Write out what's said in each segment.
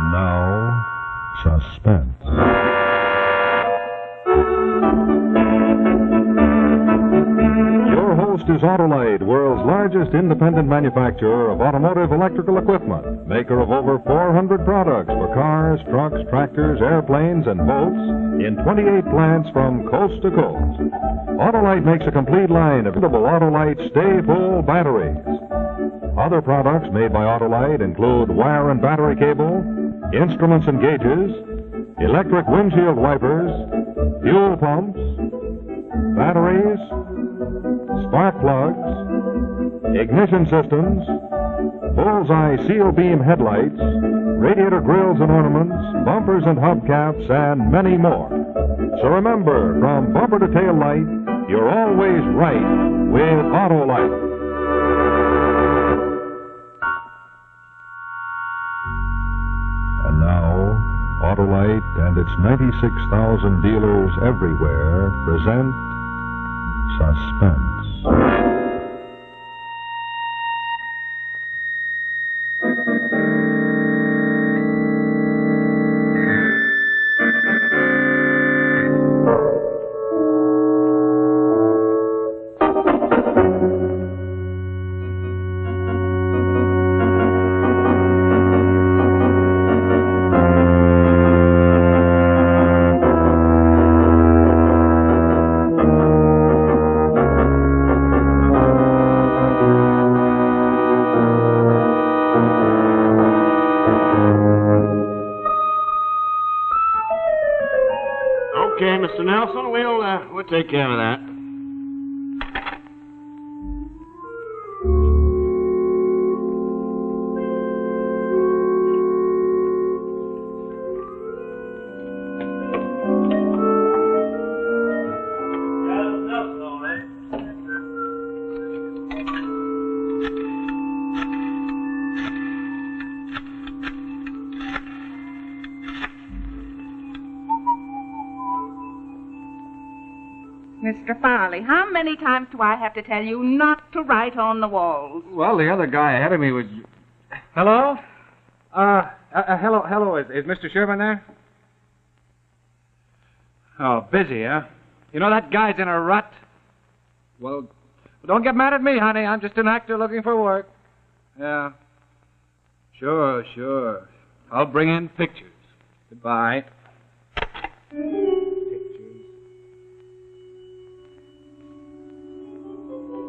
And now, Suspense. Your host is Autolite, world's largest independent manufacturer of automotive electrical equipment, maker of over 400 products for cars, trucks, tractors, airplanes, and boats in 28 plants from coast to coast. Autolite makes a complete line of Autolite Stay Full batteries. Other products made by Autolite include wire and battery cable, instruments and gauges, electric windshield wipers, fuel pumps, batteries, spark plugs, ignition systems, bullseye seal beam headlights, radiator grills and ornaments, bumpers and hubcaps, and many more. So remember, from bumper to tail light, you're always right with Autolite. And now, Autolite and its 96,000 dealers everywhere present Suspense. Okay, Mr. Nelson, we'll take care of that. Mr. Farley, how many times do I have to tell you not to write on the walls? Well, the other guy ahead of me was... Hello? Hello. Is Mr. Sherman there? Oh, busy, huh? You know, that guy's in a rut. Well, don't get mad at me, honey. I'm just an actor looking for work. Yeah. Sure. I'll bring in pictures. Goodbye.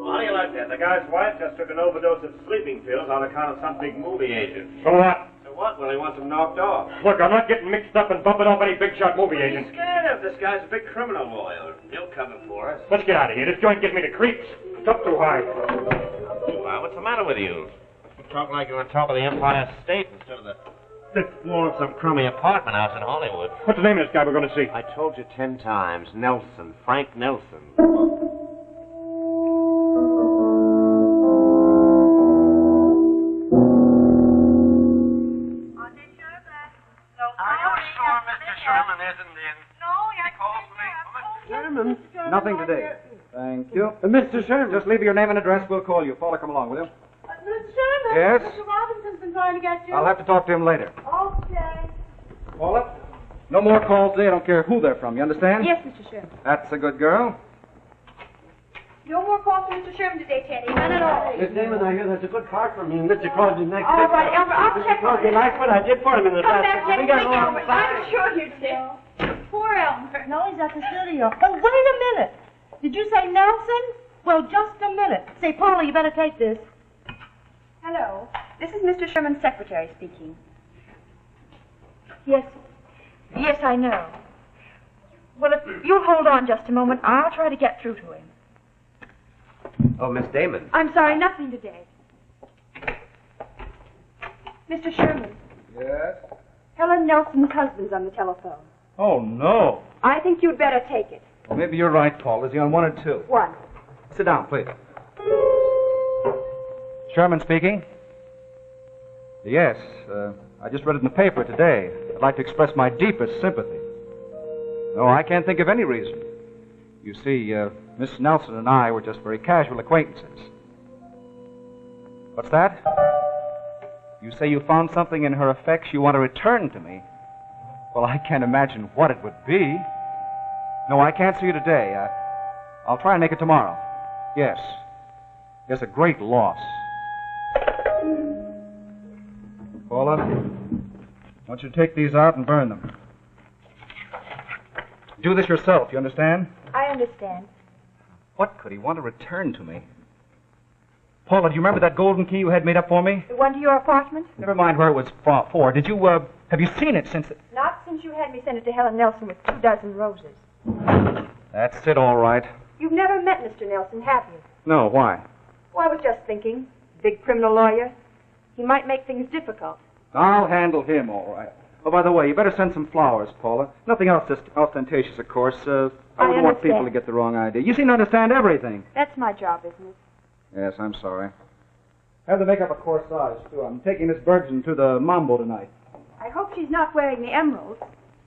How do you like that? The guy's wife just took an overdose of sleeping pills on account of some big movie agent. So what? So what? Well, he wants him knocked off. Look, I'm not getting mixed up and bumping off any big shot movie What are agent. you scared of? This guy's a big criminal lawyer. He'll cover for us. Let's get out of here. This joint gives me the creeps. It's up too high. Why, what's the matter with you? You talk like you're on top of the Empire State instead of the fifth floor of some crummy apartment house in Hollywood. What's the name of this guy we're going to see? I told you 10 times. Nelson. Frank Nelson. Sherman isn't in. No, He calls me. Sherman? Nothing today. Thank you. Mr. Sherman. Just leave your name and address. We'll call you. Paula, come along, will you? Mr. Sherman? Yes? Mr. Robinson's been trying to get you. I'll have to talk to him later. Okay. Paula, no more calls today. I don't care who they're from. You understand? Yes, Mr. Sherman. That's a good girl. No more calls from Mr. Sherman today, Teddy. None at all. Miss Damon, I hear that's a good part from you. Mr. Crosby next. All right, Elmer, I'll check on You it. like what I did for him in the Come past. back next We week, got along Elmer. fine. I'm sure you did. Poor Elmer. No, he's at the studio. Oh, wait a minute. Did you say Nelson? Well, just a minute. Say, Paula, you better take this. Hello. This is Mr. Sherman's secretary speaking. Yes, I know. Well, if you'll hold on just a moment, I'll try to get through to him. Oh, Miss Damon. I'm sorry, nothing today. Mr. Sherman, Yes? Helen Nelson's husband's on the telephone. Oh, no. I think you'd better take it. Well, maybe you're right, Paul. Is he on 1 or 2? One. Sit down, please. Sherman speaking. Yes, I just read it in the paper today. I'd like to express my deepest sympathy. No, I can't think of any reason. You see, Miss Nelson and I were just very casual acquaintances. What's that? You say you found something in her effects you want to return to me? Well, I can't imagine what it would be. No, I can't see you today. I'll try and make it tomorrow. Yes. Yes, a great loss. Paula, I want you to take these out and burn them. Do this yourself, you understand? I understand. What could he want to return to me? Paula, do you remember that golden key you had made up for me? The one to your apartment? Never mind where it was for. Did you, have you seen it since... Not since you had me send it to Helen Nelson with 24 roses. That's it, all right. You've never met Mr. Nelson, have you? No, why? Well, I was just thinking. Big criminal lawyer. He might make things difficult. I'll handle him, all right. Oh, by the way, you better send some flowers, Paula. Nothing else ostentatious, of course. I wouldn't want people to get the wrong idea. You seem to understand everything. That's my job, isn't it? Yes, I'm sorry. Have the makeup a corsage, too. I'm taking Miss Bergson to the Mambo tonight. I hope she's not wearing the emeralds.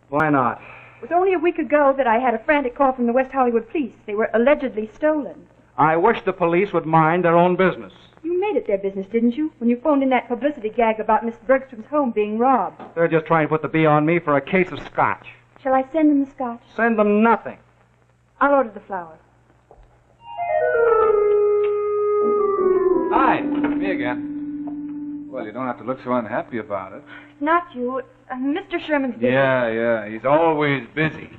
Why not? It was only a week ago that I had a frantic call from the West Hollywood police. They were allegedly stolen. I wish the police would mind their own business. You made it their business, didn't you? When you phoned in that publicity gag about Miss Bergstrom's home being robbed. They're just trying to put the bee on me for a case of scotch. Shall I send them the scotch? Send them nothing. I'll order the flowers. Hi, me again. Well, you don't have to look so unhappy about it. Not you. Mr. Sherman's busy. Yeah, he's always busy.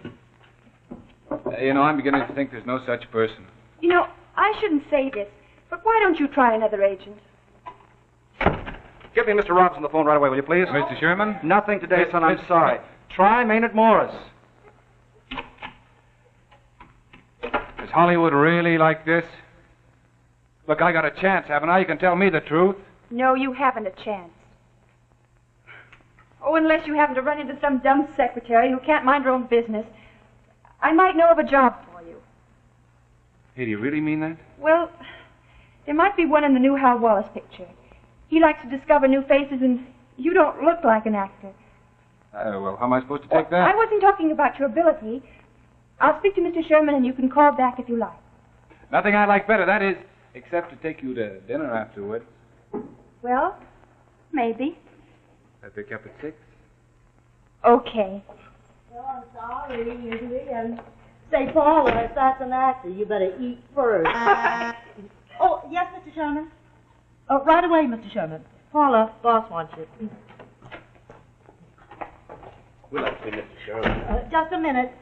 I'm beginning to think there's no such person. You know, I shouldn't say this, but why don't you try another agent? Give me Mr. Robinson on the phone right away, will you, please? Mr. Sherman? Nothing today, son. I'm sorry. Try Maynard Morris. Is Hollywood really like this? Look, I got a chance, haven't I? You can tell me the truth. No, you haven't a chance. Oh, unless you happen to run into some dumb secretary who can't mind her own business. I might know of a job for you. Hey, do you really mean that? Well, there might be one in the new Hal Wallace picture. He likes to discover new faces, and you don't look like an actor. Well, how am I supposed to take that? I wasn't talking about your ability. I'll speak to Mr. Sherman, and you can call back if you like. Nothing I like better, that is, except to take you to dinner afterward. Well, maybe. I pick up at 6. Okay. Well, I'm sorry, usually, and say, Paula, if that's an actor, you better eat first. Oh, yes, Mr. Sherman? Oh, right away, Mr. Sherman. Paula, boss wants you. We'd like to see Mr. Sherman. Just a minute.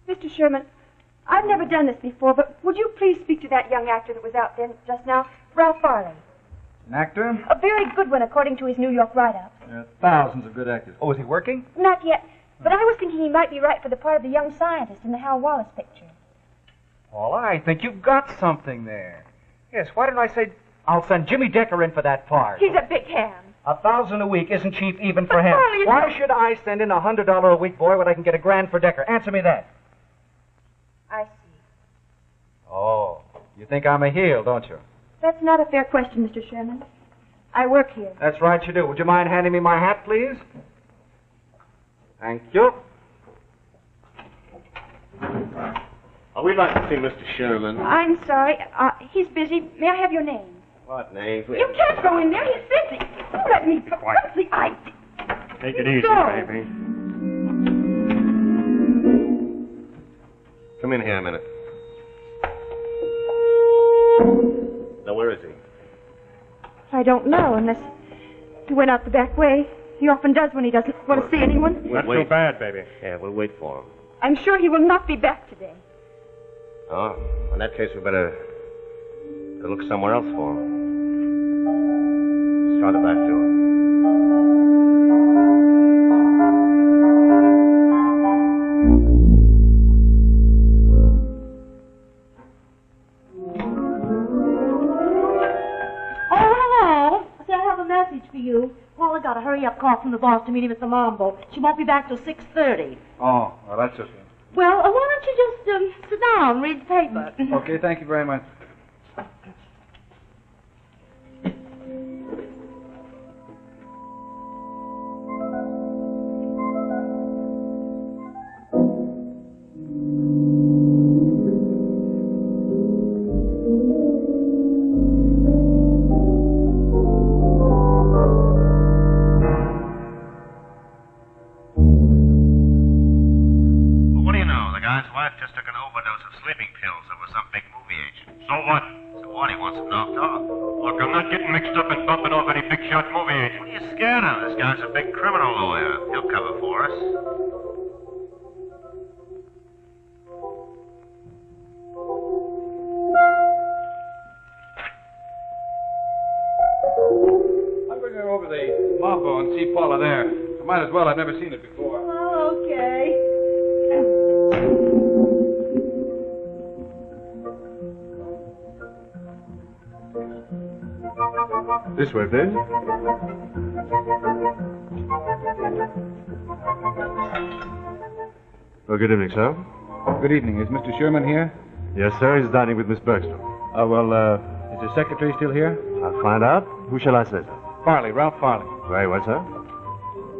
Mr. Sherman, I've never done this before, but would you please speak to that young actor that was out there just now, Ralph Farley? An actor? A very good one, according to his New York write-up. There are thousands of good actors. Oh, is he working? Not yet, but I was thinking he might be right for the part of the young scientist in the Hal Wallace picture. Well, I think you've got something there. Yes, why didn't I say I'll send Jimmy Decker in for that part? He's a big hand. $1,000 a week isn't cheap even for him. Farley, Why should I send in $100 a week boy when I can get $1,000 for Decker? Answer me that. I see. Oh, you think I'm a heel, don't you? That's not a fair question, Mr. Sherman. I work here. That's right, you do. Would you mind handing me my hat, please? Thank you. Oh, we'd like to see Mr. Sherman. I'm sorry. He's busy. May I have your name? What name? You can't go in there. He's busy. You let me go. What's the idea? Take it easy, Go. baby. Come in here a minute. Now, where is he? I don't know, unless he went out the back way. He often does when he doesn't want to see anyone. Not so bad, baby. Yeah, we'll wait for him. I'm sure he will not be back today. Oh, in that case, we better look somewhere else for him. Let's try the back door. For you. Paula got a hurry-up call from the boss to meet him at the Mambo. She won't be back till 6:30. Oh, well, that's okay. Well, why don't you just sit down and read the paper? Okay, thank you very much. sleeping pills over some big movie agent. So what? So what? He wants them knocked off. Look, I'm not getting mixed up in bumping off any big shot movie agent. What are you scared of? This guy's a big criminal lawyer. He'll cover for us. I'm going to go over the Mambo and see Paula there. I might as well. I've never seen it before. Oh, okay. This way, please. Well, good evening, sir. Good evening. Is Mr. Sherman here? Yes, sir. He's dining with Miss Bergstrom. Is his secretary still here? I'll find out. Who shall I say, sir? Farley, Ralph Farley. Very well, sir.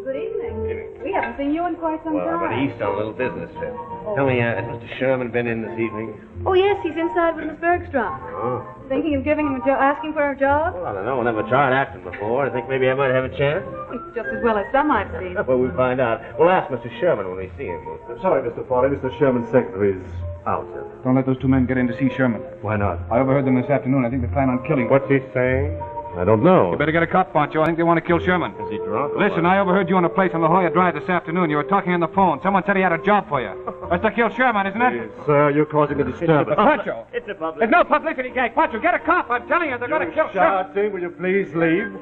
Good evening. We haven't seen you in quite some Well, I'm time. at East on a little business trip. Tell me, has Mr. Sherman been in this evening? Oh, yes, he's inside with Miss Bergstrom. Oh. Thinking of giving him asking for a job? Well, I don't know. I never tried acting before. I think maybe I might have a chance. It's just as well as some I've seen. Well, we'll find out. We'll ask Mr. Sherman when we see him. Sorry, Mr. Farley. Mr. Sherman's secretary is out, sir. Don't let those two men get in to see Sherman. Why not? I overheard them this afternoon. I think they plan on killing him. What's he saying? I don't know. You better get a cop, Pancho. I think they want to kill Sherman. Is he drunk? Listen, I overheard you on a place on La Jolla Drive this afternoon. You were talking on the phone. Someone said he had a job for you. That's to kill Sherman, isn't it? Sir, you're causing a disturbance. Pancho! It's a public. There's no publicity gag. Pancho, get a cop. I'm telling you, they're going to kill Sherman. Shouting, will you please leave?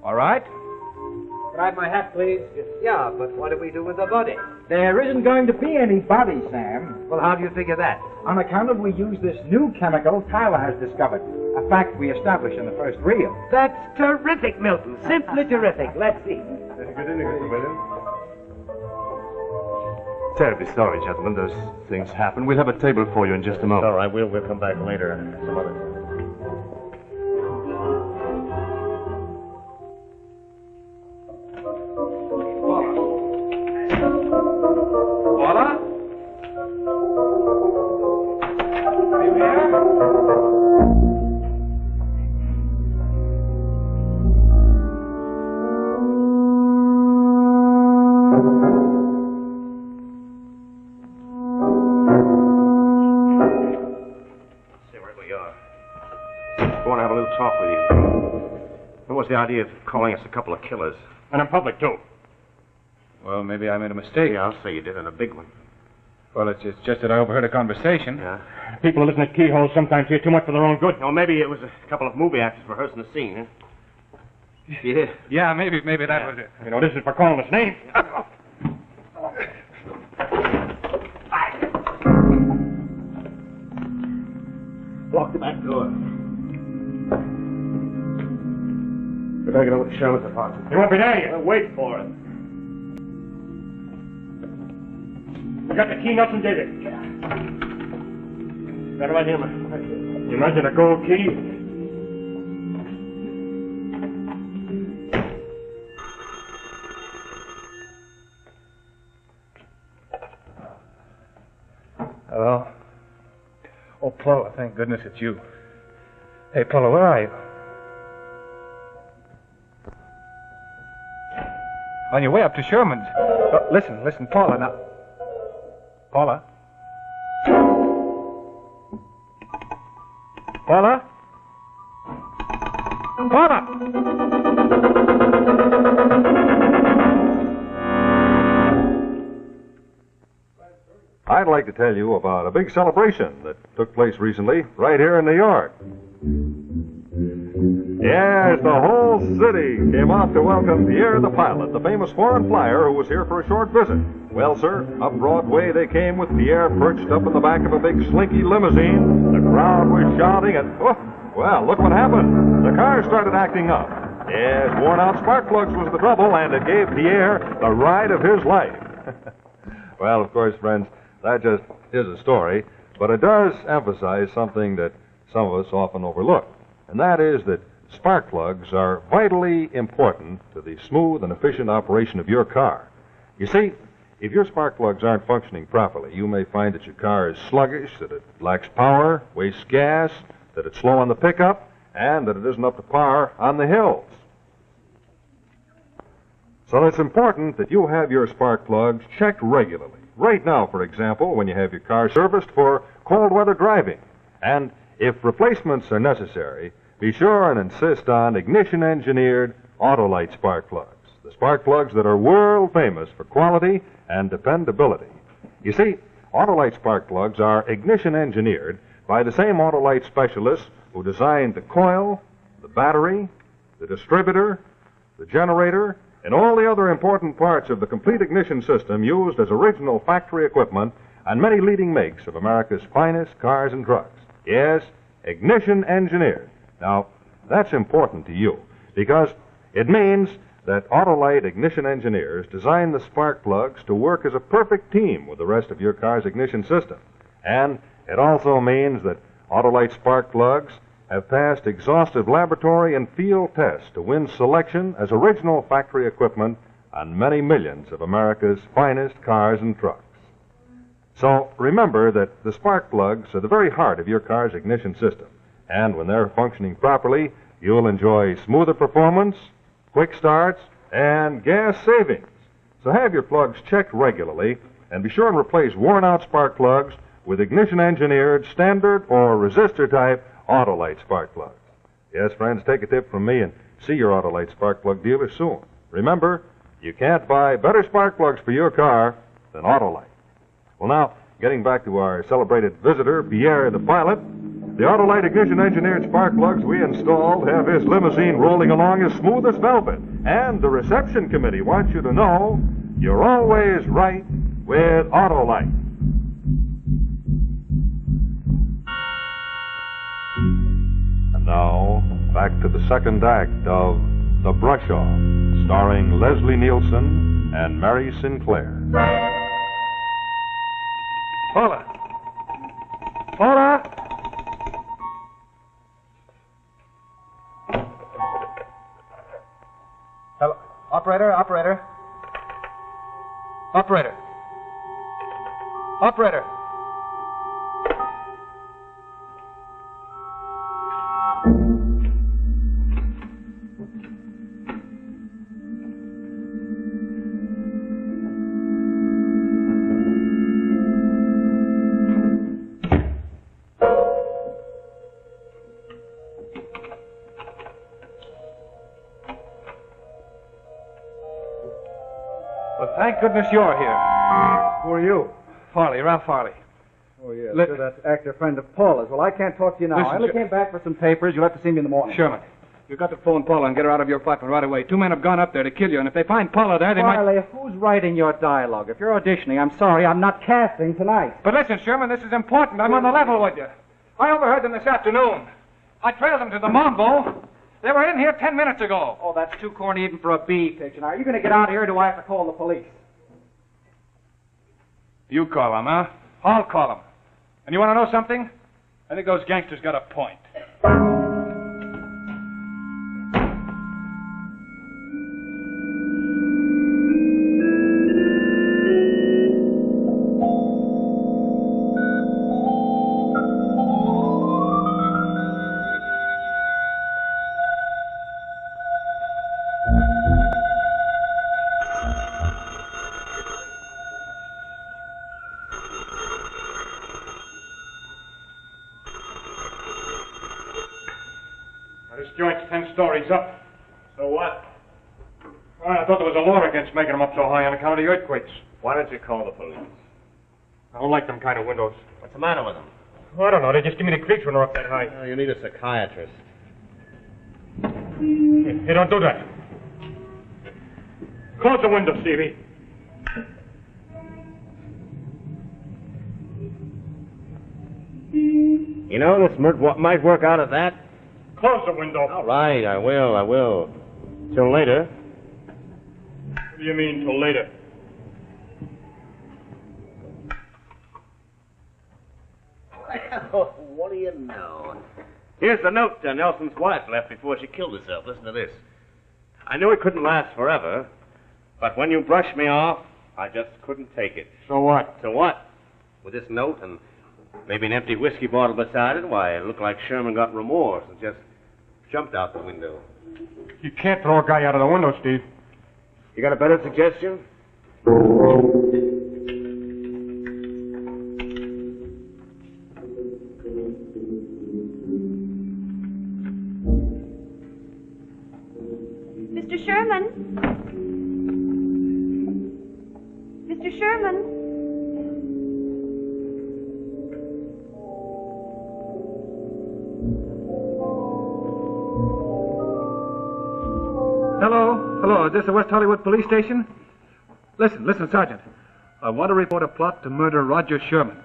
All right. Can I have my hat, please? Yeah, but what do we do with the body? There isn't going to be any body, Sam. Well, how do you figure that? On account of we use this new chemical Tyler has discovered. A fact we established in the first reel. That's terrific, Milton. Simply terrific. Let's see. Good evening, Mr. Williams. Terribly sorry, gentlemen. Those things happen. We'll have a table for you in just a moment. All right, we'll come back later some other time. Paula? Are you here? See where we are. I want to have a little talk with you. What was the idea of calling us a couple of killers? And in public, too. Well, maybe I made a mistake. Yeah, I'll say you did, and a big one. Well, it's just that I overheard a conversation. Yeah. People who listen at keyholes sometimes hear too much for their own good. Or maybe it was a couple of movie actors rehearsing the scene, huh? Yeah. Yeah, maybe that was it. You know, this is for calling us names. Lock the back door. We better get over to Sherman's apartment. He won't be there yet. Wait for it. We got the key, Nielsen did it. Got it right here, man. You imagine a gold key? Hello? Oh, Paula, thank goodness it's you. Hey, Paula, where are you? On your way up to Sherman's. Oh, listen, Paula, now. Paula? Paula? Paula! I'd like to tell you about a big celebration that took place recently right here in New York. Yes, the whole city came out to welcome Pierre the pilot, the famous foreign flyer who was here for a short visit. Well, sir, up Broadway they came with Pierre perched up in the back of a big slinky limousine. The crowd was shouting and, oh, well, look what happened. The car started acting up. Yes, worn out spark plugs was the trouble, and it gave Pierre the ride of his life. Well, of course, friends, that just is a story, but it does emphasize something that some of us often overlook, and that is that spark plugs are vitally important to the smooth and efficient operation of your car. You see, if your spark plugs aren't functioning properly, you may find that your car is sluggish, that it lacks power, wastes gas, that it's slow on the pickup, and that it isn't up to par on the hills. So it's important that you have your spark plugs checked regularly. right now, for example, when you have your car serviced for cold weather driving. And if replacements are necessary, be sure and insist on ignition-engineered Autolite spark plugs. The spark plugs that are world famous for quality and dependability. You see, Autolite spark plugs are ignition-engineered by the same Autolite specialists who designed the coil, the battery, the distributor, the generator, and all the other important parts of the complete ignition system used as original factory equipment on many leading makes of America's finest cars and trucks. Yes, ignition engineered. Now, that's important to you because it means that Autolite ignition engineers design the spark plugs to work as a perfect team with the rest of your car's ignition system. And it also means that Autolite spark plugs have passed exhaustive laboratory and field tests to win selection as original factory equipment on many millions of America's finest cars and trucks. So remember that the spark plugs are the very heart of your car's ignition system. And when they're functioning properly, you'll enjoy smoother performance, quick starts, and gas savings. So have your plugs checked regularly and be sure and replace worn-out spark plugs with ignition-engineered standard or resistor-type Autolite spark plugs. Yes, friends, take a tip from me and see your Autolite spark plug dealer soon. Remember, you can't buy better spark plugs for your car than Autolite. Well, now, getting back to our celebrated visitor, Pierre the pilot, the Autolite ignition-engineered spark plugs we installed have his limousine rolling along as smooth as velvet. And the reception committee wants you to know you're always right with Autolite. And now, back to the second act of The Brush-Off, starring Leslie Nielsen and Mary Sinclair. Paula! Paula! Hello. Operator. Well, thank goodness you're here. Who are you? Farley, Ralph Farley. Oh, yeah. Listen. You're that actor friend of Paula's. Well, I can't talk to you now. Listen, I only Sher- came back for some papers. You'll have to see me in the morning. Sherman, you've got to phone Paula and get her out of your apartment right away. 2 men have gone up there to kill you, and if they find Paula there, they Farley, who's writing your dialogue? If you're auditioning, I'm sorry, I'm not casting tonight. But listen, Sherman, this is important. I'm on the level with you. I overheard them this afternoon. I trailed them to the Monvo. They were in here 10 minutes ago. Oh, that's too corny even for a B picture. Now, are you going to get out of here, or do I have to call the police? You call them, huh? I'll call them. And you want to know something? I think those gangsters got a point. This joint's 10 stories up. So what? I thought there was a law against making them up so high on account of the earthquakes. Why don't you call the police? I don't like them kind of windows. What's the matter with them? I don't know. They just give me the creeps when they're up that high. Oh, you need a psychiatrist. Hey, don't do that. Close the window, Stevie. You know, this might work out at that. Close the window. All right, I will. Till later. What do you mean, till later? Well, what do you know? Here's the note Nelson's wife left before she killed herself. Listen to this. I knew it couldn't last forever, but when you brushed me off, I just couldn't take it. So what? So what? With this note and maybe an empty whiskey bottle beside it, why, it looked like Sherman got remorse and just jumped out the window. You can't throw a guy out of the window, Steve. You got a better suggestion? Hello. Is this the West Hollywood Police Station? Listen, Sergeant. I want to report a plot to murder Roger Sherman.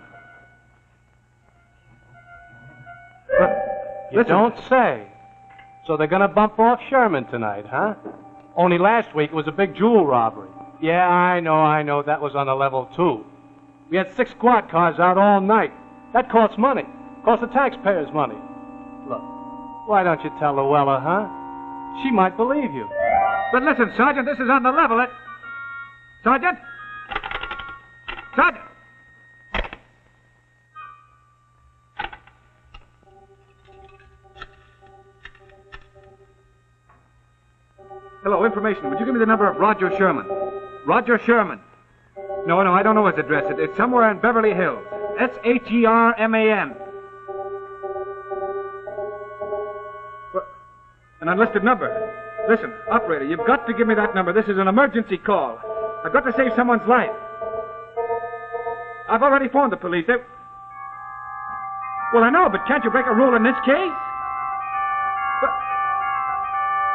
You don't say. So they're going to bump off Sherman tonight, huh? Only last week was a big jewel robbery. Yeah, I know. That was on the level, too. We had 6 squad cars out all night. That costs money. Costs the taxpayers money. Look, why don't you tell Luella, huh? She might believe you. But listen, Sergeant, this is on the level. Sergeant? Sergeant! Hello, information. Would you give me the number of Roger Sherman? Roger Sherman. No, I don't know his address. It's somewhere in Beverly Hills. Sherman. An unlisted number. Listen, operator, you've got to give me that number. This is an emergency call. I've got to save someone's life. I've already phoned the police. Well, I know, but can't you break a rule in this case?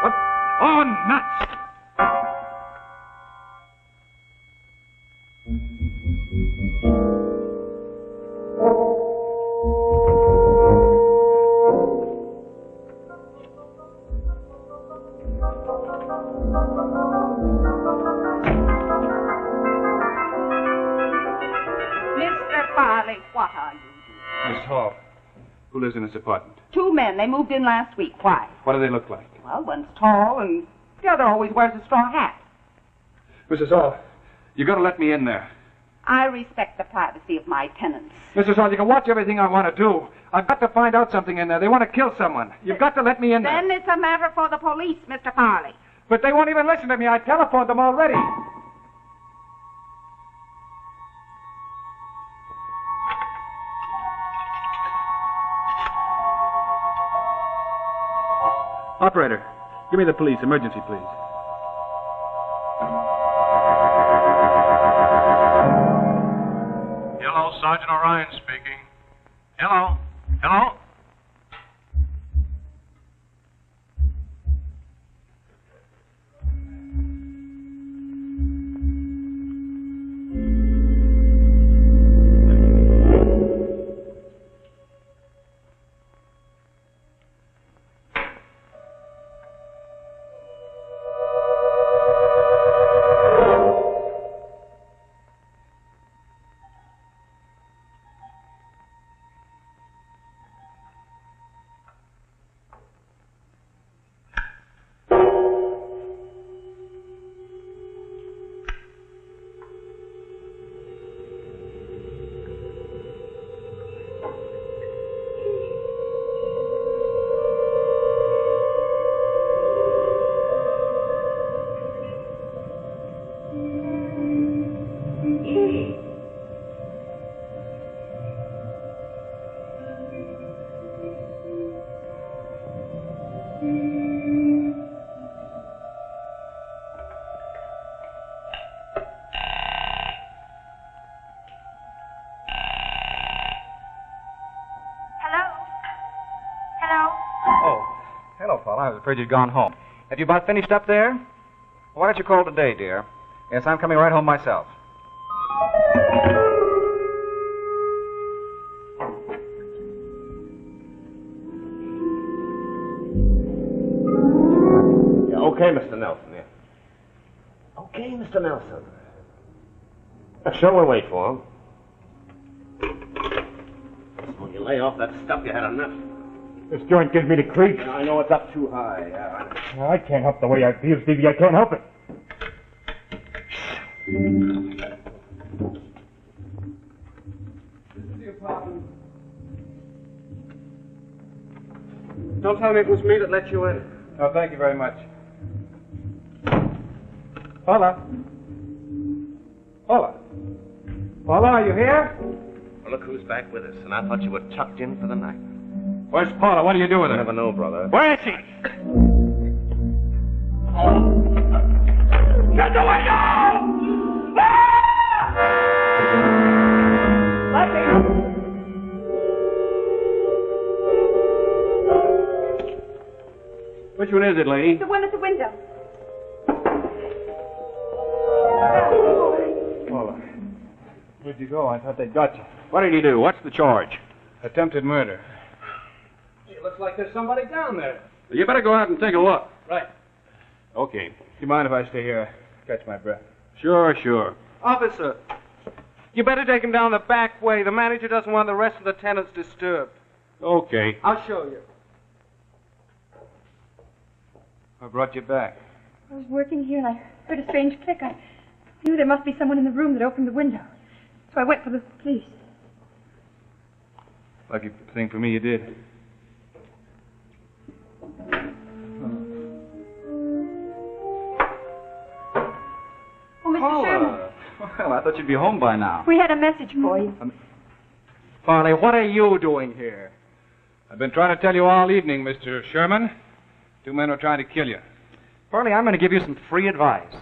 What? Oh, nuts! Mr. Farley, what are you doing? Miss Hall, who lives in this apartment? 2 men. They moved in last week. Why? What do they look like? Well, one's tall and the other always wears a straw hat. Mrs. Hall, you got to let me in there. I respect the privacy of my tenants. Mrs. Hall, you can watch everything I want to do. I've got to find out something in there. They want to kill someone. You've got to let me in there. Then it's a matter for the police, Mr. Farley. But they won't even listen to me. I telephoned them already. Operator, give me the police. Emergency, please. Hello, Sergeant Orion speaking. Hello? I was afraid you'd gone home. Have you about finished up there? Why don't you call today, dear? Yes, I'm coming right home myself. Yeah, okay, Mr. Nelson, yeah. Okay, Mr. Nelson. Sure, we'll wait for him. When you lay off that stuff, you had enough. This joint gives me the creeps. I know it's up too high. I can't help the way I feel, Stevie. I can't help it. Don't tell me it was me that let you in. Oh, thank you very much. Paula, are you here? Well, look who's back with us, and I thought you were tucked in for the night. Where's Paula? What do you do with her? I never know, brother. Where is she? Shut the window! Which one is it, lady? The one at the window. did you go? I thought they'd got you. What did he do? What's the charge? Attempted murder. It looks like there's somebody down there. You better go out and take a look. Right. Okay. Do you mind if I stay here? Catch my breath. Sure. Officer, you better take him down the back way. The manager doesn't want the rest of the tenants disturbed. Okay. I'll show you. What brought you back? I was working here and I heard a strange click. I knew there must be someone in the room that opened the window. So I went for the police. Lucky thing for me you did. Oh, Mr. Sherman. Well, I thought you'd be home by now. We had a message for you. Farley, what are you doing here? I've been trying to tell you all evening, Mr. Sherman. 2 men were trying to kill you. Farley, I'm going to give you some free advice.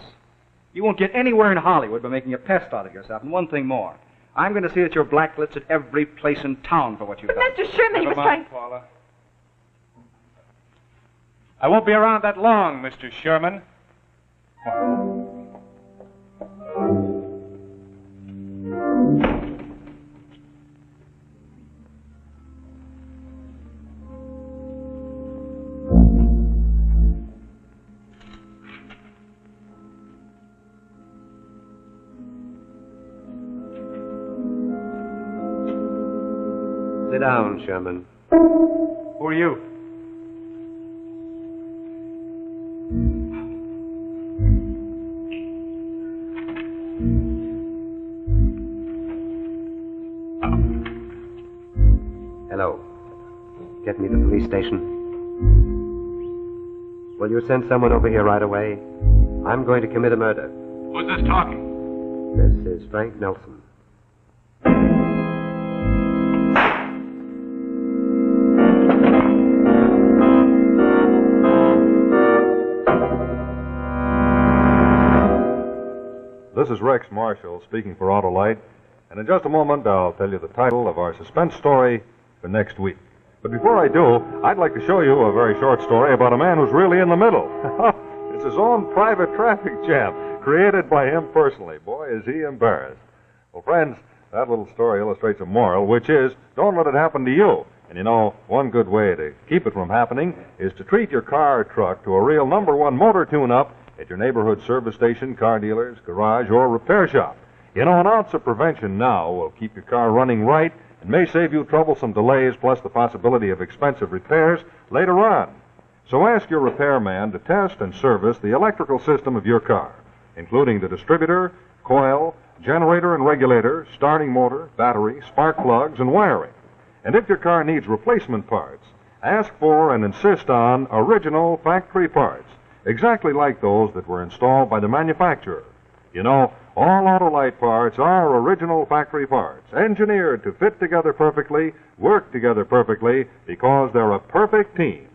You won't get anywhere in Hollywood by making a pest out of yourself. And one thing more. I'm going to see that you're blacklisted every place in town for what you've But done. Mr. Sherman, he Never was mind, trying... Paula. I won't be around that long, Mr. Sherman. Sit down, Sherman. Who are you? Hello. Get me to the police station. Will you send someone over here right away? I'm going to commit a murder. Who's this talking? This is Frank Nelson. This is Rex Marshall speaking for Autolite, and in just a moment I'll tell you the title of our suspense story for next week. But before I do, I'd like to show you a very short story about a man who's really in the middle. It's his own private traffic jam, created by him personally. Boy, is he embarrassed. Well, friends, that little story illustrates a moral, which is, don't let it happen to you. And you know, one good way to keep it from happening is to treat your car or truck to a real #1 motor tune-up at your neighborhood service station, car dealer's, garage, or repair shop. You know, an ounce of prevention now will keep your car running right and may save you troublesome delays plus the possibility of expensive repairs later on. So ask your repairman to test and service the electrical system of your car, including the distributor, coil, generator and regulator, starting motor, battery, spark plugs, and wiring. And if your car needs replacement parts, ask for and insist on original factory parts, exactly like those that were installed by the manufacturer. You know, all Autolite parts are original factory parts, engineered to fit together perfectly, work together perfectly, because they're a perfect team.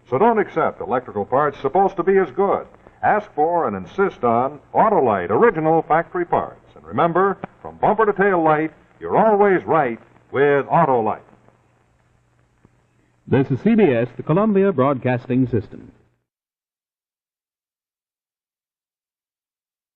So don't accept electrical parts supposed to be as good. Ask for and insist on Autolite original factory parts. And remember, from bumper to tail light, you're always right with Autolite. This is CBS, the Columbia Broadcasting System.